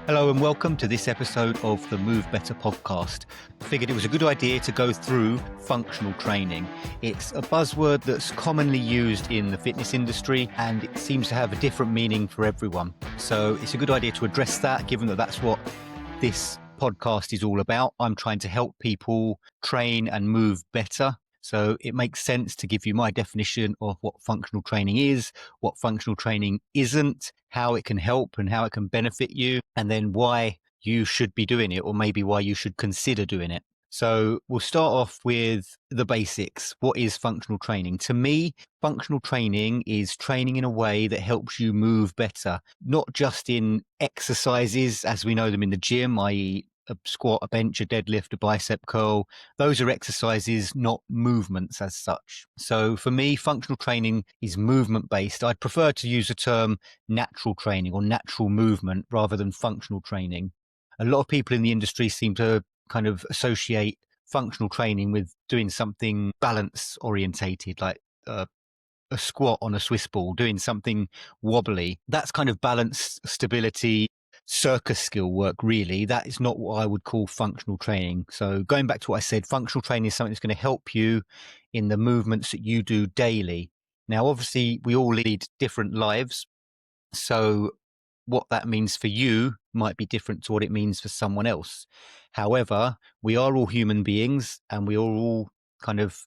Hello and welcome to this episode of the Move Better podcast. I figured it was a good idea to go through functional training. It's a buzzword that's commonly used in the fitness industry and it seems to have a different meaning for everyone. So it's a good idea to address that, given that that's what this podcast is all about. I'm trying to help people train and move better. So it makes sense to give you my definition of what functional training is, what functional training isn't, how it can help and how it can benefit you, and then why you should be doing it, or maybe why you should consider doing it. So we'll start off with the basics. What is functional training? To me, functional training is training in a way that helps you move better, not just in exercises as we know them in the gym, i.e. a squat, a bench, a deadlift, a bicep curl. Those are exercises, not movements as such. So for me, functional training is movement based. I'd prefer to use the term natural training or natural movement rather than functional training. A lot of people in the industry seem to kind of associate functional training with doing something balance orientated, like a squat on a Swiss ball, doing something wobbly. That's kind of balance, stability, circus skill work, really. That is not what I would call functional training. So going back to what I said, functional training is something that's going to help you in the movements that you do daily. Now, obviously, we all lead different lives. So what that means for you might be different to what it means for someone else. However, we are all human beings and we are all kind of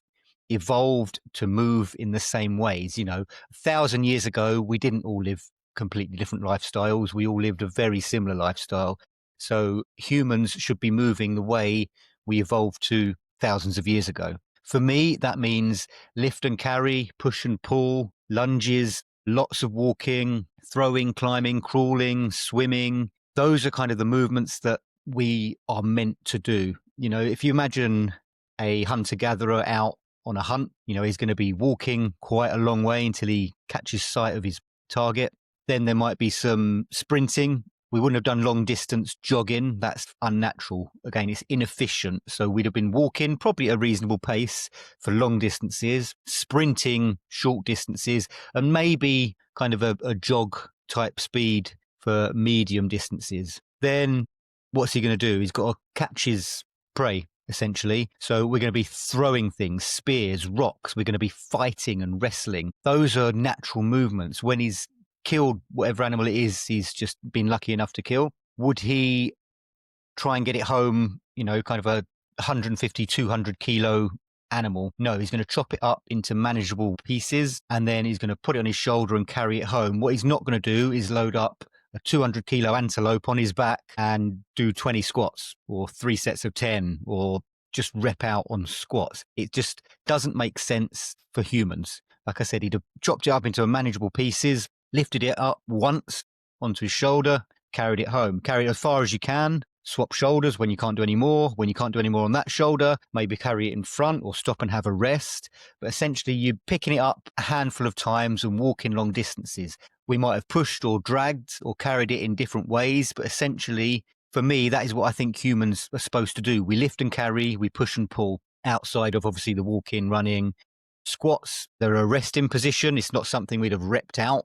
evolved to move in the same ways. 1,000 years ago, we didn't all live completely different lifestyles. We all lived a very similar lifestyle. So humans should be moving the way we evolved to thousands of years ago. For me, that means lift and carry, push and pull, lunges, lots of walking, throwing, climbing, crawling, swimming. Those are kind of the movements that we are meant to do. If you imagine a hunter-gatherer out on a hunt, he's going to be walking quite a long way until he catches sight of his target. Then there might be some sprinting. We wouldn't have done long distance jogging. That's unnatural. Again, it's inefficient. So we'd have been walking probably at a reasonable pace for long distances, sprinting short distances, and maybe kind of a jog type speed for medium distances. Then what's he going to do? He's got to catch his prey, essentially. So we're going to be throwing things, spears, rocks. We're going to be fighting and wrestling. Those are natural movements. When he's killed whatever animal it is he's just been lucky enough to kill, would he try and get it home, kind of a 150, 200 kilo animal? No, he's going to chop it up into manageable pieces and then he's going to put it on his shoulder and carry it home. What he's not going to do is load up a 200 kilo antelope on his back and do 20 squats or 3 sets of 10 or just rep out on squats. It just doesn't make sense for humans. Like I said, he'd have chopped it up into manageable pieces, lifted it up once onto his shoulder, carried it home, carry it as far as you can, swap shoulders when you can't do any more. When you can't do any more on that shoulder, maybe carry it in front or stop and have a rest. But essentially, you're picking it up a handful of times and walking long distances. We might have pushed or dragged or carried it in different ways, but essentially, for me, that is what I think humans are supposed to do. We lift and carry, we push and pull, outside of obviously the walking, running. Squats, they're a resting position. It's not something we'd have repped out.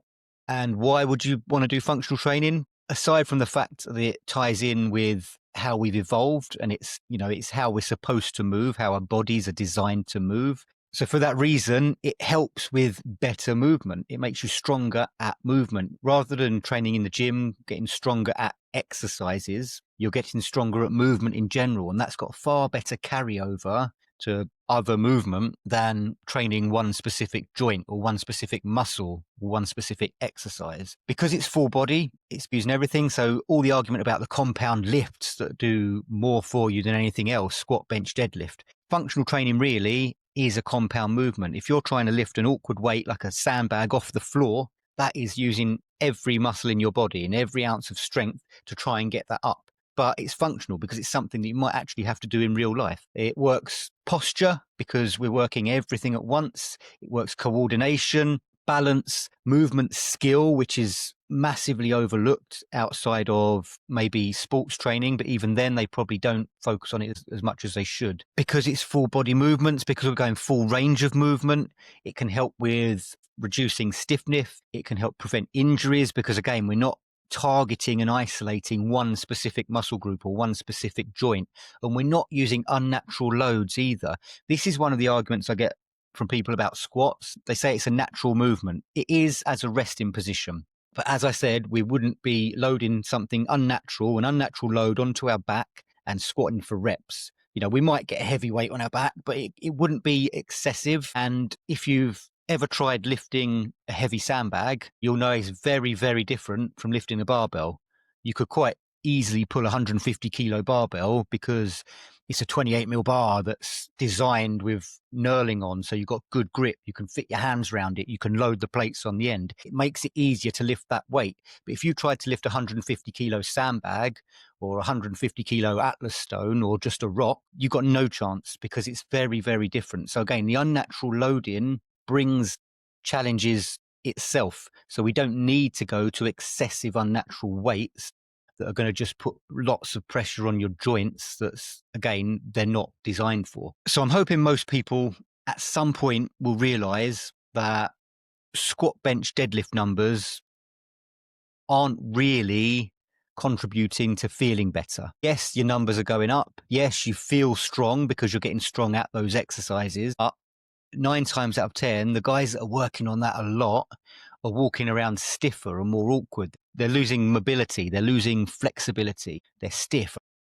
And why would you want to do functional training? Aside from the fact that it ties in with how we've evolved and it's how we're supposed to move, how our bodies are designed to move. So for that reason, it helps with better movement. It makes you stronger at movement. Rather than training in the gym, getting stronger at exercises, you're getting stronger at movement in general. And that's got far better carryover to other movement than training one specific joint or one specific muscle or one specific exercise. Because it's full body, it's using everything. So all the argument about the compound lifts that do more for you than anything else, squat, bench, deadlift, functional training really is a compound movement. If you're trying to lift an awkward weight like a sandbag off the floor, that is using every muscle in your body and every ounce of strength to try and get that up. But it's functional because it's something that you might actually have to do in real life. It works posture because we're working everything at once. It works coordination, balance, movement skill, which is massively overlooked outside of maybe sports training, but even then they probably don't focus on it as much as they should. Because it's full body movements, because we're going full range of movement, it can help with reducing stiffness. It can help prevent injuries because, again, we're not targeting and isolating one specific muscle group or one specific joint. And we're not using unnatural loads either. This is one of the arguments I get from people about squats. They say it's a natural movement. It is as a resting position. But as I said, we wouldn't be loading something unnatural, an unnatural load onto our back and squatting for reps. We might get a heavy weight on our back, but it wouldn't be excessive. And if you've ever tried lifting a heavy sandbag, you'll know it's very, very different from lifting a barbell. You could quite easily pull a 150 kilo barbell because it's a 28 mil bar that's designed with knurling on, so you've got good grip. You can fit your hands around it. You can load the plates on the end. It makes it easier to lift that weight. But if you tried to lift a 150 kilo sandbag or a 150 kilo Atlas stone or just a rock, you've got no chance because it's very, very different. So again, the unnatural loading brings challenges itself. So we don't need to go to excessive unnatural weights that are going to just put lots of pressure on your joints that's, again, they're not designed for. So I'm hoping most people at some point will realize that squat, bench, deadlift numbers aren't really contributing to feeling better. Yes, your numbers are going up. Yes, you feel strong because you're getting strong at those exercises. But 9 times out of 10, the guys that are working on that a lot are walking around stiffer and more awkward. They're losing mobility. They're losing flexibility. They're stiff.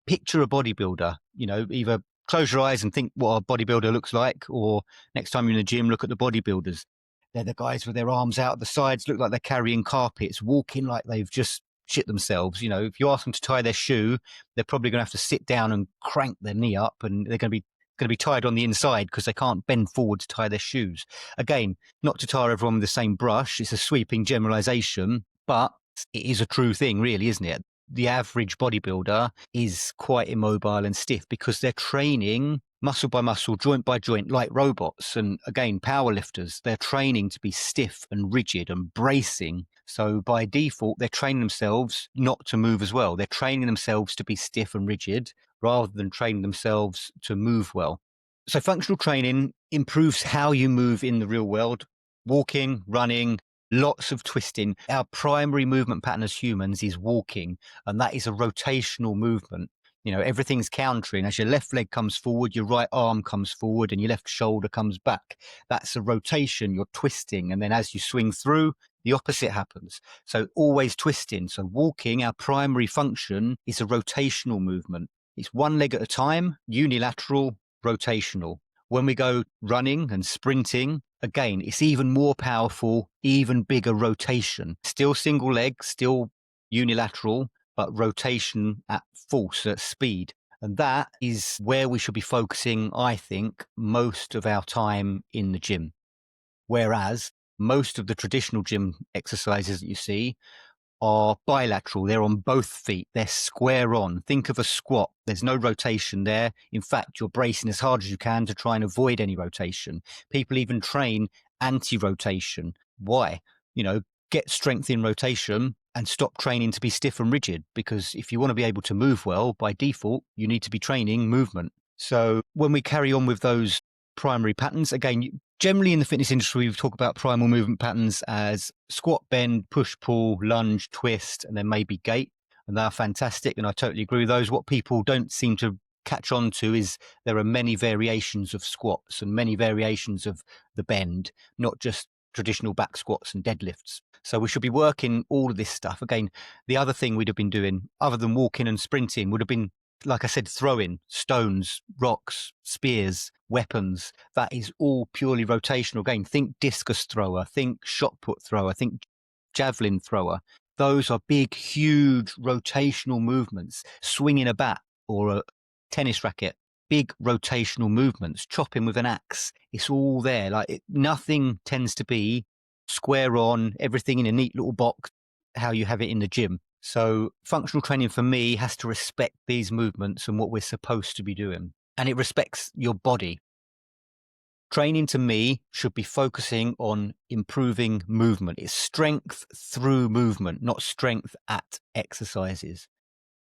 Picture a bodybuilder, either close your eyes and think what a bodybuilder looks like, or next time you're in the gym, look at the bodybuilders. They're the guys with their arms out at the sides, look like they're carrying carpets, walking like they've just shit themselves. If you ask them to tie their shoe, they're probably going to have to sit down and crank their knee up, and they're going to be tied on the inside because they can't bend forward to tie their shoes. Again, not to tar everyone with the same brush. It's a sweeping generalization, but it is a true thing, really, isn't it? The average bodybuilder is quite immobile and stiff because they're training muscle by muscle, joint by joint, like robots. And again, power lifters, they're training to be stiff and rigid and bracing. So by default, they're training themselves not to move as well. They're training themselves to be stiff and rigid rather than training themselves to move well. So functional training improves how you move in the real world, walking, running, lots of twisting. Our primary movement pattern as humans is walking, and that is a rotational movement. Everything's countering. As your left leg comes forward, your right arm comes forward and your left shoulder comes back. That's a rotation. You're twisting. And then as you swing through, the opposite happens. So always twisting. So walking, our primary function is a rotational movement. It's one leg at a time, unilateral, rotational. When we go running and sprinting, again, it's even more powerful, even bigger rotation. Still single leg, still unilateral, but rotation at force, at speed. And that is where we should be focusing, I think, most of our time in the gym. Whereas most of the traditional gym exercises that you see are bilateral. They're on both feet. They're square on. Think of a squat. There's no rotation there. In fact, you're bracing as hard as you can to try and avoid any rotation. People even train anti-rotation. Why? Get strength in rotation and stop training to be stiff and rigid, because if you want to be able to move well, by default, you need to be training movement. So when we carry on with those primary patterns, again, generally in the fitness industry, we talk about primal movement patterns as squat, bend, push, pull, lunge, twist, and then maybe gait. And they're fantastic. And I totally agree with those. What people don't seem to catch on to is there are many variations of squats and many variations of the bend, not just traditional back squats and deadlifts. So we should be working all of this stuff. Again, the other thing we'd have been doing, other than walking and sprinting, would have been, like I said, throwing stones, rocks, spears, weapons. That is all purely rotational. Again, think discus thrower, think shot put thrower, think javelin thrower. Those are big, huge rotational movements. Swinging a bat or a tennis racket, big rotational movements. Chopping with an axe. It's all there. Nothing tends to be square on, everything in a neat little box, how you have it in the gym. So functional training for me has to respect these movements and what we're supposed to be doing. And it respects your body. Training to me should be focusing on improving movement. It's strength through movement, not strength at exercises.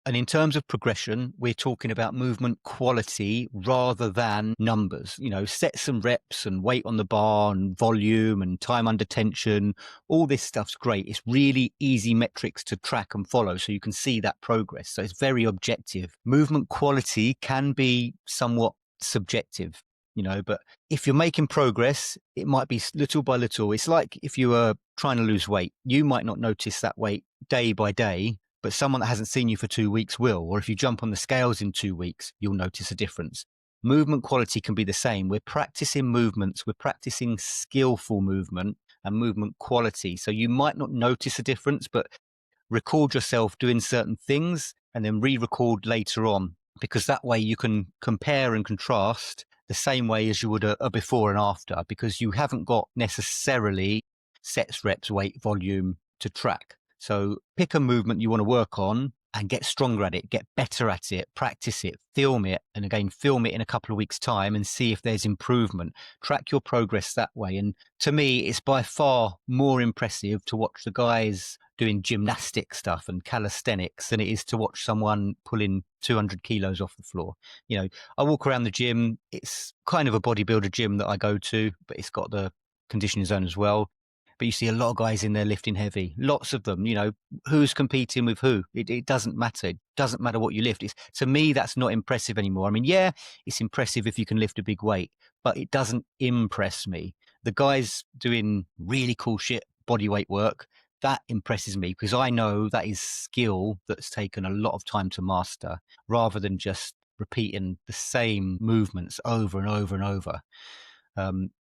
And in terms of progression, we're talking about movement quality rather than numbers. Sets and reps and weight on the bar and volume and time under tension. All this stuff's great. It's really easy metrics to track and follow so you can see that progress. So it's very objective. Movement quality can be somewhat subjective, but if you're making progress, it might be little by little. It's like if you are trying to lose weight, you might not notice that weight day by day, but someone that hasn't seen you for 2 weeks will. Or if you jump on the scales in 2 weeks, you'll notice a difference. Movement quality can be the same. We're practicing movements, we're practicing skillful movement and movement quality. So you might not notice a difference, but record yourself doing certain things and then re-record later on, because that way you can compare and contrast the same way as you would a before and after, because you haven't got necessarily sets, reps, weight, volume to track. So pick a movement you want to work on and get stronger at it, get better at it, practice it, film it, and again, film it in a couple of weeks' time and see if there's improvement. Track your progress that way. And to me, it's by far more impressive to watch the guys doing gymnastic stuff and calisthenics than it is to watch someone pulling 200 kilos off the floor. I walk around the gym. It's kind of a bodybuilder gym that I go to, but it's got the conditioning zone as well. But you see a lot of guys in there lifting heavy, lots of them. Who's competing with who? It doesn't matter. It doesn't matter what you lift. To me, that's not impressive anymore. I mean, yeah, it's impressive if you can lift a big weight, but it doesn't impress me. The guys doing really cool shit, body weight work, that impresses me because I know that is skill that's taken a lot of time to master rather than just repeating the same movements over and over and over.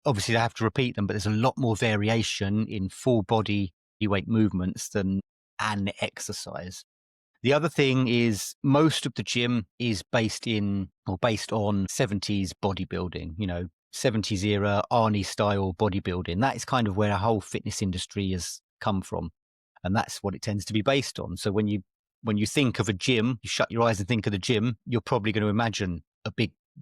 Obviously, they have to repeat them, but there's a lot more variation in full body weight movements than an exercise. The other thing is most of the gym is based on 70s bodybuilding, 70s era Arnie style bodybuilding. That is kind of where our whole fitness industry has come from. And that's what it tends to be based on. So when you think of a gym, you shut your eyes and think of the gym, you're probably going to imagine a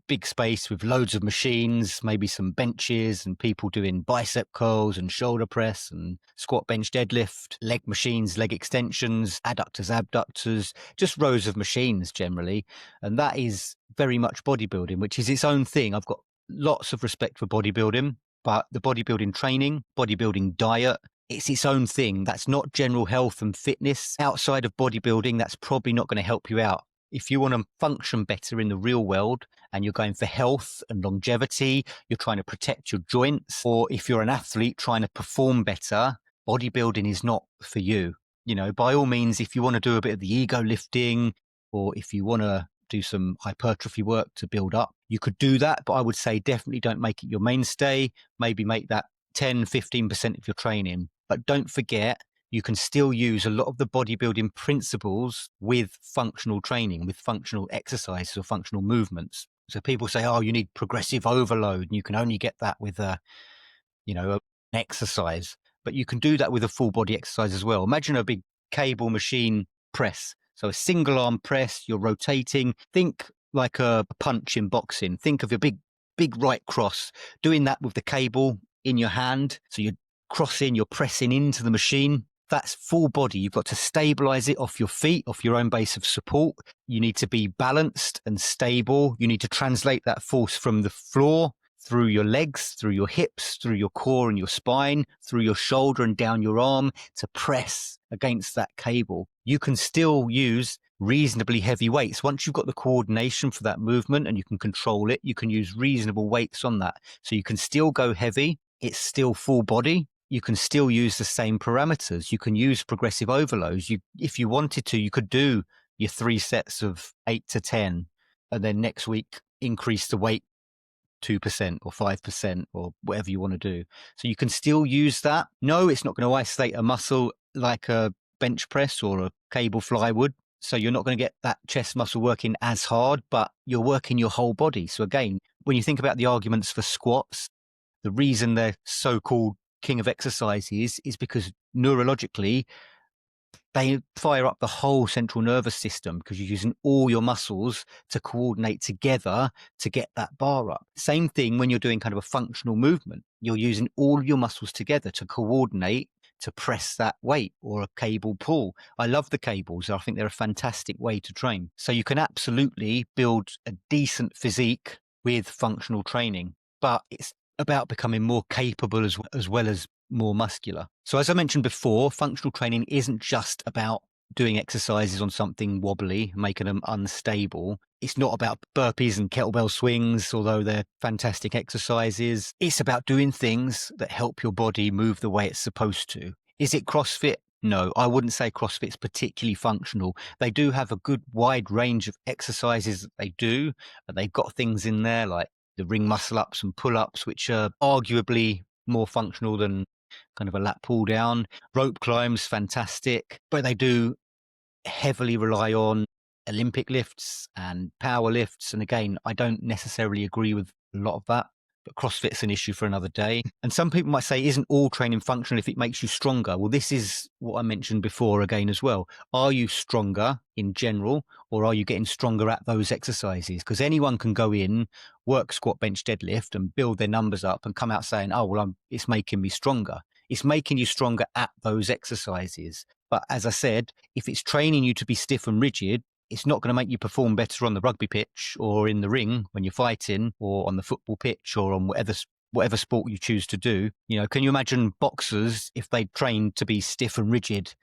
big space with loads of machines, maybe some benches and people doing bicep curls and shoulder press and squat, bench, deadlift, leg machines, leg extensions, adductors, abductors, just rows of machines generally. And that is very much bodybuilding, which is its own thing. I've got lots of respect for bodybuilding, but the bodybuilding training, bodybuilding diet, it's its own thing. That's not general health and fitness. Outside of bodybuilding, that's probably not going to help you out. If you want to function better in the real world and you're going for health and longevity, you're trying to protect your joints, or if you're an athlete trying to perform better, bodybuilding is not for you. By all means, if you want to do a bit of the ego lifting, or if you want to do some hypertrophy work to build up, you could do that. But I would say definitely don't make it your mainstay. Maybe make that 10, 15% of your training. But don't forget, you can still use a lot of the bodybuilding principles with functional training, with functional exercises or functional movements. So people say, oh, you need progressive overload, and you can only get that with an exercise. But you can do that with a full body exercise as well. Imagine a big cable machine press. So a single arm press, you're rotating. Think like a punch in boxing. Think of a big right cross, doing that with the cable in your hand. So you're crossing, you're pressing into the machine. That's full body. You've got to stabilize it off your feet, off your own base of support. You need to be balanced and stable. You need to translate that force from the floor through your legs, through your hips, through your core and your spine, through your shoulder and down your arm to press against that cable. You can still use reasonably heavy weights. Once you've got the coordination for that movement and you can control it, you can use reasonable weights on that. So you can still go heavy. It's still full body. You can still use the same parameters. You can use progressive overloads. If you wanted to, you could do your 3 sets of 8 to 10, and then next week increase the weight 2% or 5% or whatever you want to do. So you can still use that. No, it's not going to isolate a muscle like a bench press or a cable fly would. So you're not going to get that chest muscle working as hard, but you're working your whole body. So again, when you think about the arguments for squats, the reason they're so-called king of exercises is because neurologically they fire up the whole central nervous system because you're using all your muscles to coordinate together to get that bar up. Same thing when you're doing kind of a functional movement. You're using all of your muscles together to coordinate to press that weight, or a cable pull. I love the cables. I think they're a fantastic way to train. So you can absolutely build a decent physique with functional training, but it's about becoming more capable as well as more muscular. So as I mentioned before, functional training isn't just about doing exercises on something wobbly, making them unstable. It's not about burpees and kettlebell swings, although they're fantastic exercises. It's about doing things that help your body move the way it's supposed to. Is it CrossFit? No, I wouldn't say CrossFit's particularly functional. They do have a good wide range of exercises that they do, and they've got things in there like the ring muscle ups and pull ups, which are arguably more functional than kind of a lat pull down. Rope climbs, fantastic, but they do heavily rely on Olympic lifts and power lifts. And again, I don't necessarily agree with a lot of that, but CrossFit's an issue for another day. And some people might say, isn't all training functional if it makes you stronger? Well, this is what I mentioned before again as well. Are you stronger in general, or are you getting stronger at those exercises? Because anyone can go in, work squat, bench, deadlift and build their numbers up and come out saying, oh, well, it's making me stronger. It's making you stronger at those exercises. But as I said, if it's training you to be stiff and rigid, it's not going to make you perform better on the rugby pitch or in the ring when you're fighting, or on the football pitch, or on whatever sport you choose to do. Can you imagine boxers, if they train to be stiff and rigid,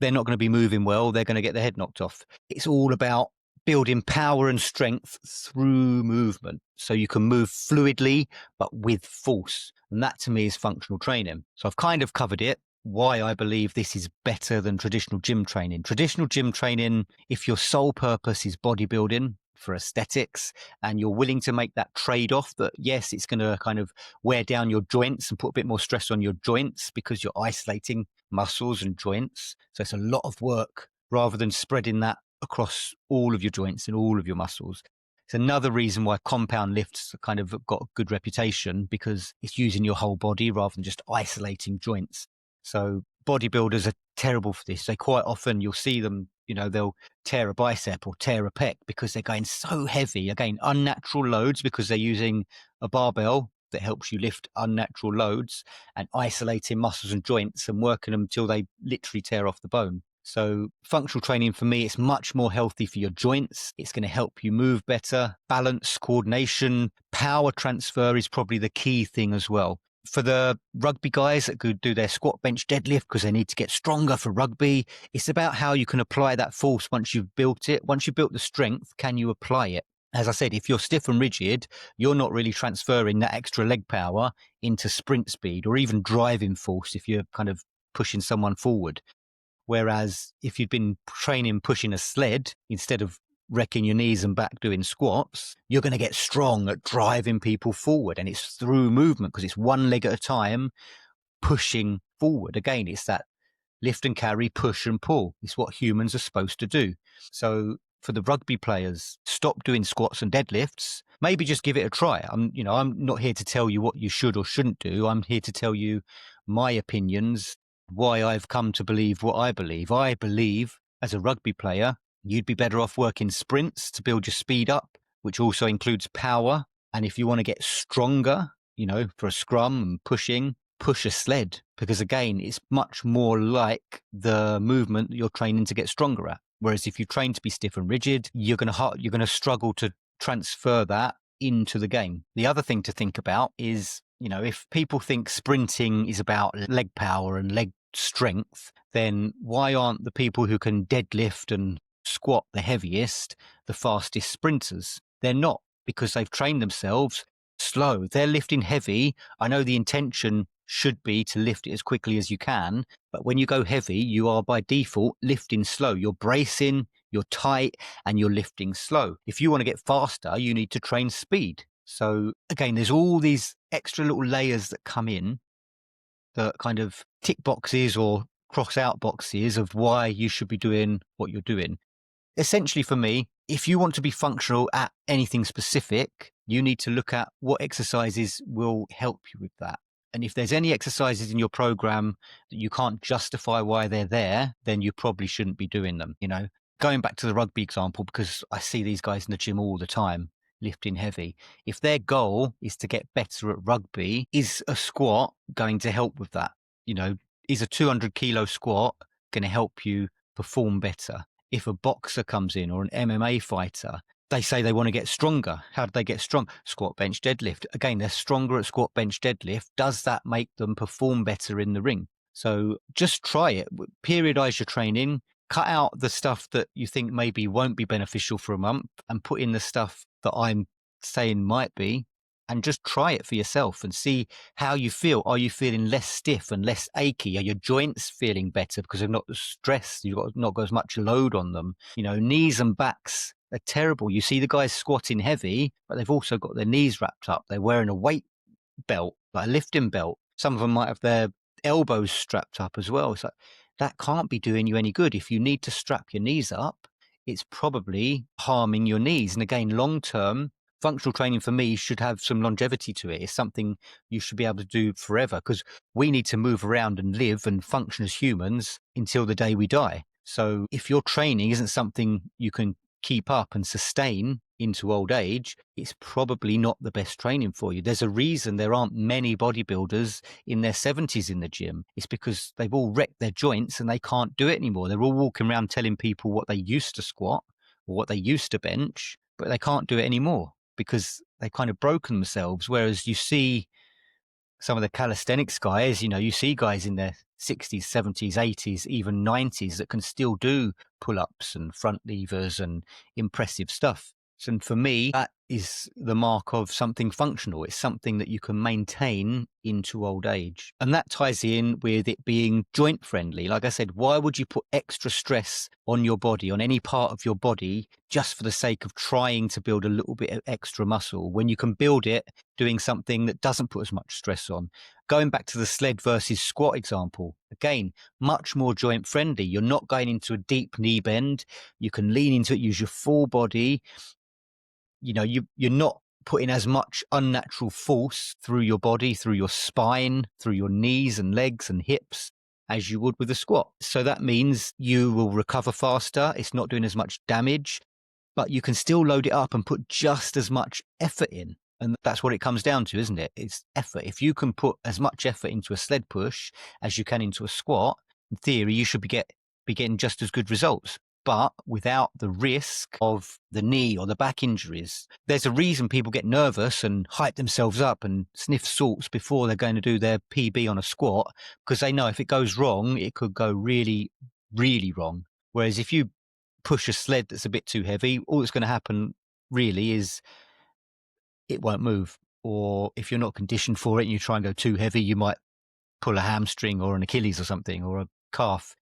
they're not going to be moving well. They're going to get their head knocked off. It's all about building power and strength through movement. So you can move fluidly, but with force. And that to me is functional training. So I've kind of covered it, why I believe this is better than traditional gym training. Traditional gym training, if your sole purpose is bodybuilding for aesthetics, and you're willing to make that trade-off that, yes, it's going to kind of wear down your joints and put a bit more stress on your joints because you're isolating muscles and joints. So it's a lot of work rather than spreading that across all of your joints and all of your muscles. It's another reason why compound lifts kind of got a good reputation, because it's using your whole body rather than just isolating joints. So bodybuilders are terrible for this. They quite often, you'll see them, they'll tear a bicep or tear a pec because they're going so heavy. Again, unnatural loads, because they're using a barbell that helps you lift unnatural loads, and isolating muscles and joints and working them until they literally tear off the bone. So functional training for me, it's much more healthy for your joints. It's going to help you move better. Balance, coordination, power transfer is probably the key thing as well. For the rugby guys that could do their squat, bench, deadlift because they need to get stronger for rugby, it's about how you can apply that force once you've built it. Once you've built the strength, can you apply it? As I said, if you're stiff and rigid, you're not really transferring that extra leg power into sprint speed or even driving force if you're kind of pushing someone forward. Whereas if you'd been training pushing a sled instead of wrecking your knees and back doing squats, you're going to get strong at driving people forward. And it's through movement, because it's one leg at a time pushing forward. Again, it's that lift and carry, push and pull. It's what humans are supposed to do. So for the rugby players, stop doing squats and deadlifts. Maybe just give it a try. I'm not here to tell you what you should or shouldn't do. I'm here to tell you my opinions, why I've come to believe what I believe. I believe as a rugby player, you'd be better off working sprints to build your speed up, which also includes power. And if you want to get stronger, for a scrum and pushing, push a sled, because again, it's much more like the movement that you're training to get stronger at. Whereas if you train to be stiff and rigid, you're going to struggle to transfer that into the game. The other thing to think about is, if people think sprinting is about leg power and leg strength, then why aren't the people who can deadlift and squat the heaviest the fastest sprinters? They're not, because they've trained themselves slow. They're lifting heavy. I know the intention should be to lift it as quickly as you can, but when you go heavy, you are by default lifting slow. You're bracing, you're tight, and you're lifting slow. If you want to get faster, you need to train speed. So again, there's all these extra little layers that come in that kind of tick boxes or cross out boxes of why you should be doing what you're doing. Essentially for me, if you want to be functional at anything specific, you need to look at what exercises will help you with that. And if there's any exercises in your program that you can't justify why they're there, then you probably shouldn't be doing them. Going back to the rugby example, because I see these guys in the gym all the time lifting heavy. If their goal is to get better at rugby, is a squat going to help with that? is a 200 kilo squat going to help you perform better? If a boxer comes in or an MMA fighter, they say they want to get stronger. How do they get strong? Squat, bench, deadlift. Again, they're stronger at squat, bench, deadlift. Does that make them perform better in the ring? So just try it. Periodize your training. Cut out the stuff that you think maybe won't be beneficial for a month and put in the stuff that I'm saying might be, and just try it for yourself and see how you feel. Are you feeling less stiff and less achy? Are your joints feeling better because they're not stressed? You've not got as much load on them. Knees and backs are terrible. You see the guys squatting heavy, but they've also got their knees wrapped up. They're wearing a weight belt, like a lifting belt. Some of them might have their elbows strapped up as well. It's like, that can't be doing you any good. If you need to strap your knees up, it's probably harming your knees. And again, long term, functional training for me should have some longevity to it. It's something you should be able to do forever, because we need to move around and live and function as humans until the day we die. So if your training isn't something you can keep up and sustain into old age, it's probably not the best training for you. There's a reason there aren't many bodybuilders in their 70s in the gym. It's because they've all wrecked their joints and they can't do it anymore. They're all walking around telling people what they used to squat or what they used to bench, but they can't do it anymore because they've kind of broken themselves. Whereas you see some of the calisthenics guys, you see guys in their 60s, 70s, 80s, even 90s that can still do pull-ups and front levers and impressive stuff. And for me, that is the mark of something functional. It's something that you can maintain into old age. And that ties in with it being joint friendly. Like I said, why would you put extra stress on your body, on any part of your body, just for the sake of trying to build a little bit of extra muscle when you can build it doing something that doesn't put as much stress on? Going back to the sled versus squat example, again, much more joint friendly. You're not going into a deep knee bend. You can lean into it, use your full body. You're not putting as much unnatural force through your body, through your spine, through your knees and legs and hips as you would with a squat. So that means you will recover faster. It's not doing as much damage, but you can still load it up and put just as much effort in. And that's what it comes down to, isn't it? It's effort. If you can put as much effort into a sled push as you can into a squat, in theory, you should be getting just as good results, but without the risk of the knee or the back injuries. There's a reason people get nervous and hype themselves up and sniff salts before they're going to do their PB on a squat, because they know if it goes wrong, it could go really, really wrong. Whereas if you push a sled that's a bit too heavy, all that's going to happen really is it won't move. Or if you're not conditioned for it and you try and go too heavy, you might pull a hamstring or an Achilles or something, or a calf.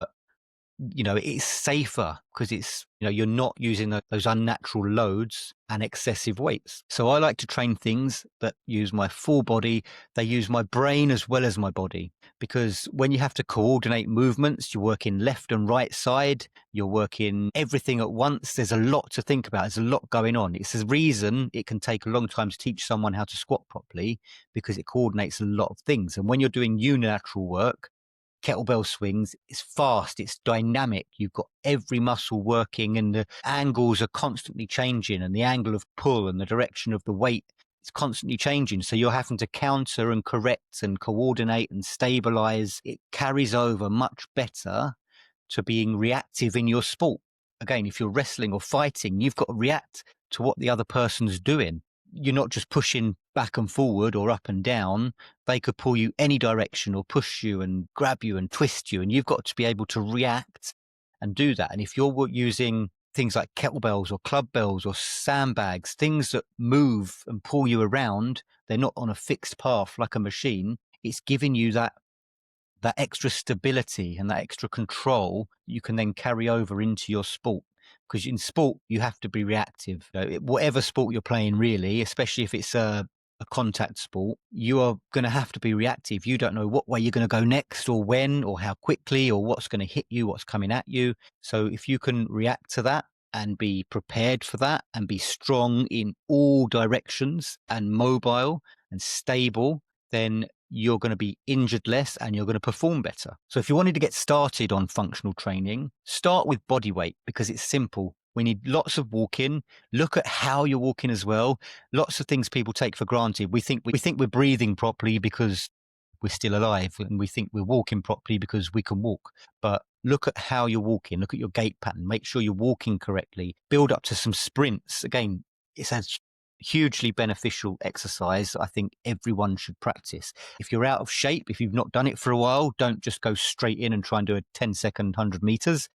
It's safer because you're not using those unnatural loads and excessive weights. So I like to train things that use my full body. They use my brain as well as my body, because when you have to coordinate movements, you're working left and right side, you're working everything at once. There's a lot to think about. There's a lot going on. It's a reason it can take a long time to teach someone how to squat properly, because it coordinates a lot of things. And when you're doing unilateral work, kettlebell swings, it's fast, it's dynamic. You've got every muscle working and the angles are constantly changing, and the angle of pull and the direction of the weight is constantly changing. So you're having to counter and correct and coordinate and stabilize. It carries over much better to being reactive in your sport. Again, if you're wrestling or fighting, you've got to react to what the other person's doing. You're not just pushing back and forward or up and down. They could pull you any direction or push you and grab you and twist you. And you've got to be able to react and do that. And if you're using things like kettlebells or club bells or sandbags, things that move and pull you around, they're not on a fixed path like a machine. It's giving you that extra stability and that extra control you can then carry over into your sport. Because in sport, you have to be reactive. Whatever sport you're playing, really, especially if it's a contact sport, you are going to have to be reactive. You don't know what way you're going to go next, or when, or how quickly, or what's going to hit you, what's coming at you. So if you can react to that and be prepared for that and be strong in all directions and mobile and stable, then you're going to be injured less and you're going to perform better. So if you wanted to get started on functional training, start with body weight, because it's simple. We need lots of walking. Look at how you're walking as well. Lots of things people take for granted. We think we're breathing properly because we're still alive and we think we're walking properly because we can walk. But look at how you're walking, look at your gait pattern, make sure you're walking correctly, build up to some sprints. Again, it's a hugely beneficial exercise I think everyone should practice. If you're out of shape, if you've not done it for a while, don't just go straight in and try and do a 10-second 100 meters.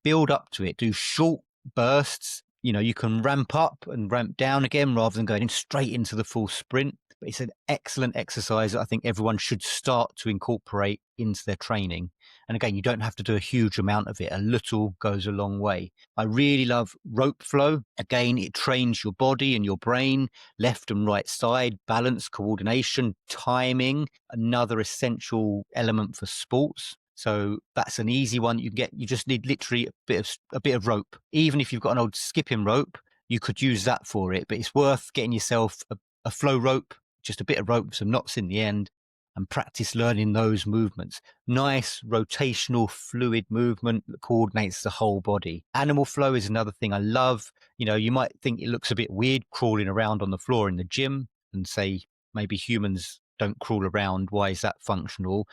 Build up to it, do short bursts. You can ramp up and ramp down again rather than going straight into the full sprint. But it's an excellent exercise that I think everyone should start to incorporate into their training. And again, you don't have to do a huge amount of it. A little goes a long way. I really love rope flow. Again, it trains your body and your brain, left and right side, balance, coordination, timing, another essential element for sports. So that's an easy one you can get. You just need literally a bit of rope. Even if you've got an old skipping rope, you could use that for it. But it's worth getting yourself a flow rope, just a bit of rope, some knots in the end, and practice learning those movements. Nice rotational fluid movement that coordinates the whole body. Animal flow is another thing I love. You might think it looks a bit weird crawling around on the floor in the gym and say maybe humans don't crawl around. Why is that functional?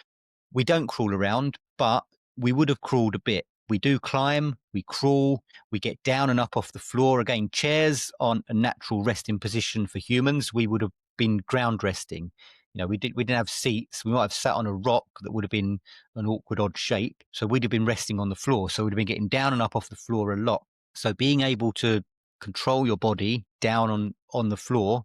We don't crawl around, but we would have crawled a bit. We do climb, we crawl, we get down and up off the floor. Again, chairs aren't a natural resting position for humans. We would have been ground resting. We didn't have seats. We might have sat on a rock that would have been an awkward, odd shape. So we'd have been resting on the floor. So we'd have been getting down and up off the floor a lot. So being able to control your body down on the floor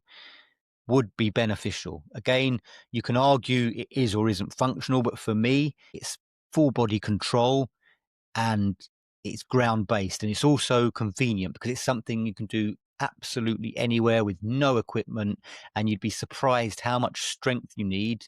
would be beneficial. Again, you can argue it is or isn't functional, but for me, it's full body control and it's ground based. And it's also convenient because it's something you can do absolutely anywhere with no equipment. And you'd be surprised how much strength you need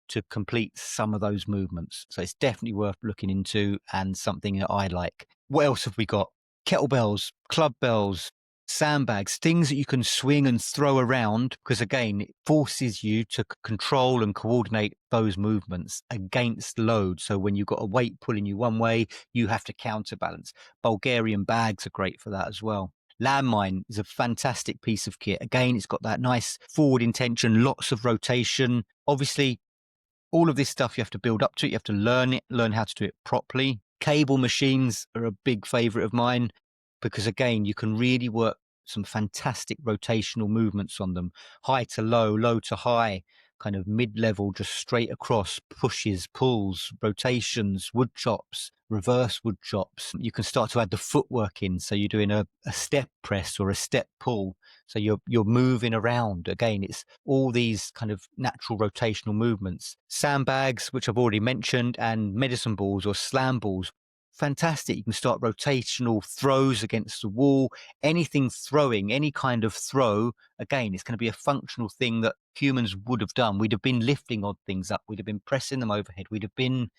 to complete some of those movements. So it's definitely worth looking into and something that I like. What else have we got? Kettlebells, club bells, sandbags, things that you can swing and throw around, because again, it forces you to control and coordinate those movements against load. So when you've got a weight pulling you one way, you have to counterbalance. Bulgarian bags are great for that as well. Landmine is a fantastic piece of kit. Again, it's got that nice forward intention, lots of rotation. Obviously, all of this stuff you have to build up to it. You have to learn it, learn how to do it properly. Cable machines are a big favorite of mine because, again, you can really work some fantastic rotational movements on them. High to low, low to high, kind of mid-level, just straight across, pushes, pulls, rotations, wood chops, reverse wood chops. You can start to add the footwork in. So you're doing a step press or a step pull. So you're moving around. Again, it's all these kind of natural rotational movements. Sandbags, which I've already mentioned, and medicine balls or slam balls. Fantastic. You can start rotational throws against the wall, anything throwing, any kind of throw. Again, it's going to be a functional thing that humans would have done. We'd have been lifting odd things up. We'd have been pressing them overhead. We'd have been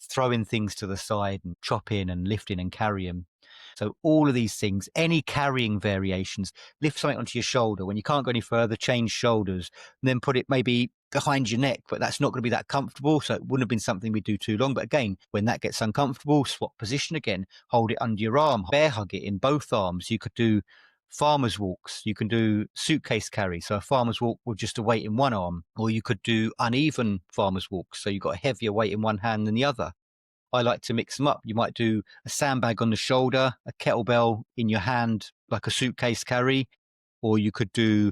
throwing things to the side and chopping and lifting and carrying. So all of these things, any carrying variations, lift something onto your shoulder. When you can't go any further, change shoulders, and then put it maybe behind your neck, but that's not going to be that comfortable. So it wouldn't have been something we do too long. But again, when that gets uncomfortable, swap position again, hold it under your arm, bear hug it in both arms. You could do farmer's walks. You can do suitcase carry. So a farmer's walk with just a weight in one arm, or you could do uneven farmer's walks. So you've got a heavier weight in one hand than the other. I like to mix them up. You might do a sandbag on the shoulder, a kettlebell in your hand, like a suitcase carry, or you could do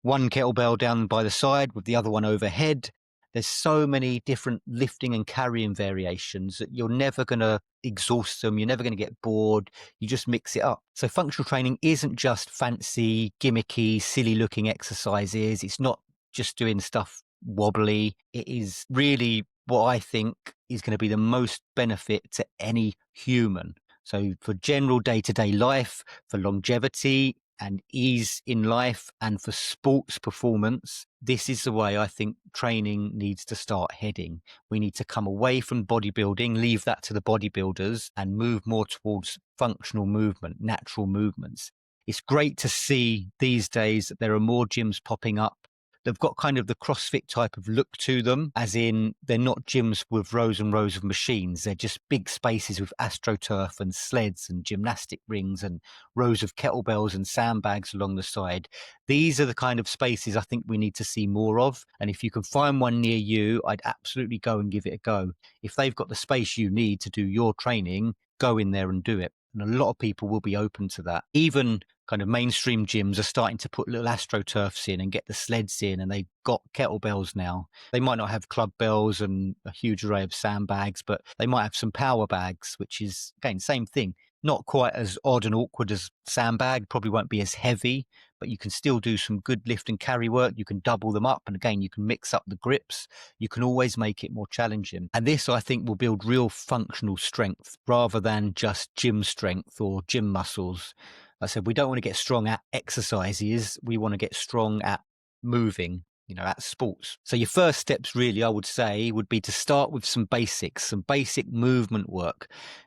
one kettlebell down by the side with the other one overhead. There's so many different lifting and carrying variations that you're never going to exhaust them. You're never going to get bored. You just mix it up. So functional training isn't just fancy, gimmicky, silly looking exercises. It's not just doing stuff wobbly. It is really what I think is going to be the most benefit to any human. So for general day-to-day life, for longevity and ease in life, and for sports performance, this is the way I think training needs to start heading. We need to come away from bodybuilding, leave that to the bodybuilders, and move more towards functional movement, natural movements. It's great to see these days that there are more gyms popping up They've got kind of the CrossFit type of look to them, as in they're not gyms with rows and rows of machines. They're just big spaces with AstroTurf and sleds and gymnastic rings and rows of kettlebells and sandbags along the side. These are the kind of spaces I think we need to see more of. And if you can find one near you, I'd absolutely go and give it a go. If they've got the space you need to do your training, go in there and do it. And a lot of people will be open to that. Even kind of mainstream gyms are starting to put little AstroTurfs in and get the sleds in, and they've got kettlebells now. They might not have club bells and a huge array of sandbags, but they might have some power bags, which is, again, same thing. Not quite as odd and awkward as sandbag, probably won't be as heavy, but you can still do some good lift and carry work. You can double them up. And again, you can mix up the grips. You can always make it more challenging. And this, I think, will build real functional strength rather than just gym strength or gym muscles. I said, we don't want to get strong at exercises. We want to get strong at moving, at sports. So your first steps really, I would say, would be to start with some basics, some basic movement work.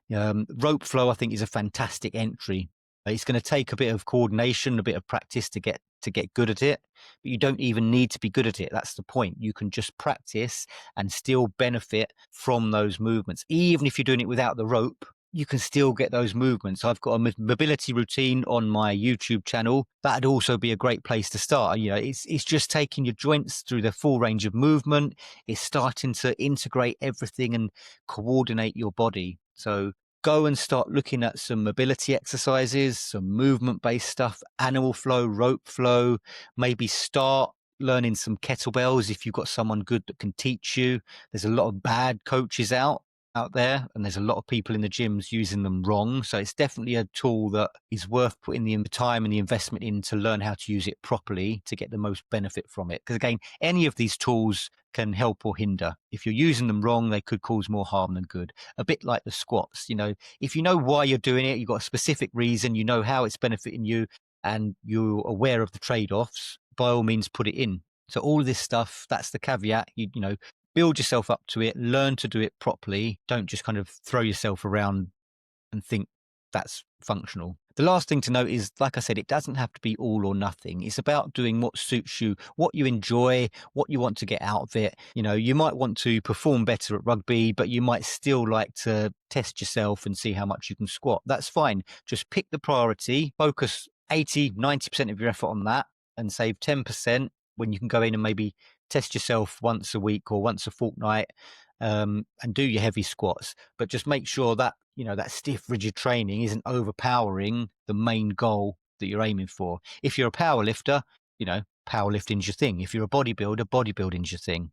Rope flow, I think, is a fantastic entry. It's going to take a bit of coordination, a bit of practice to get good at it, but you don't even need to be good at it. That's the point. You can just practice and still benefit from those movements. Even if you're doing it without the rope, you can still get those movements. I've got a mobility routine on my YouTube channel. That'd also be a great place to start. It's just taking your joints through their full range of movement. It's starting to integrate everything and coordinate your body. So go and start looking at some mobility exercises, some movement-based stuff, animal flow, rope flow. Maybe start learning some kettlebells if you've got someone good that can teach you. There's a lot of bad coaches out there, and there's a lot of people in the gyms using them wrong. So it's definitely a tool that is worth putting the time and the investment in to learn how to use it properly to get the most benefit from it. Because again, any of these tools can help or hinder. If you're using them wrong, they could cause more harm than good. A bit like the squats, if you know why you're doing it, you've got a specific reason, you know how it's benefiting you, and you're aware of the trade-offs, by all means put it in. So all of this stuff, that's the caveat. Build yourself up to it, learn to do it properly. Don't just kind of throw yourself around and think that's functional. The last thing to note is, like I said, it doesn't have to be all or nothing. It's about doing what suits you, what you enjoy, what you want to get out of it. You might want to perform better at rugby, but you might still like to test yourself and see how much you can squat. That's fine. Just pick the priority, focus 80, 90% of your effort on that, and save 10% when you can go in and maybe test yourself once a week or once a fortnight, and do your heavy squats. But just make sure that, that stiff, rigid training isn't overpowering the main goal that you're aiming for. If you're a power lifter, powerlifting's your thing. If you're a bodybuilder, bodybuilding's your thing.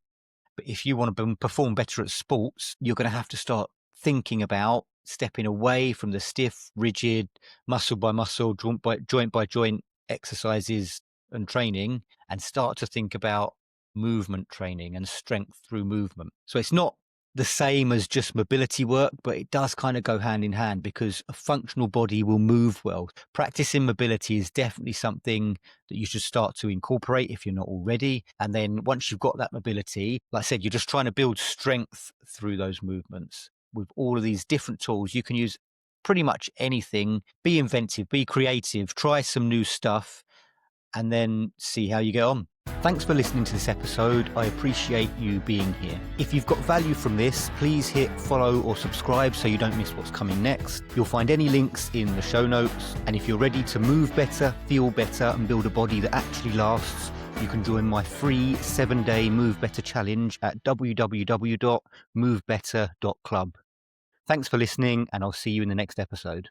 But if you want to perform better at sports, you're going to have to start thinking about stepping away from the stiff, rigid, muscle by muscle, joint by joint exercises and training, and start to think about movement training and strength through movement. So it's not the same as just mobility work, but it does kind of go hand in hand, because a functional body will move well. Practicing mobility is definitely something that you should start to incorporate if you're not already. And then once you've got that mobility, like I said, you're just trying to build strength through those movements. With all of these different tools, you can use pretty much anything. Be inventive, be creative, try some new stuff, and then see how you get on. Thanks for listening to this episode. I appreciate you being here. If you've got value from this, please hit follow or subscribe so you don't miss what's coming next. You'll find any links in the show notes. And if you're ready to move better, feel better, and build a body that actually lasts, you can join my free 7-day Move Better challenge at www.movebetter.club. Thanks for listening, and I'll see you in the next episode.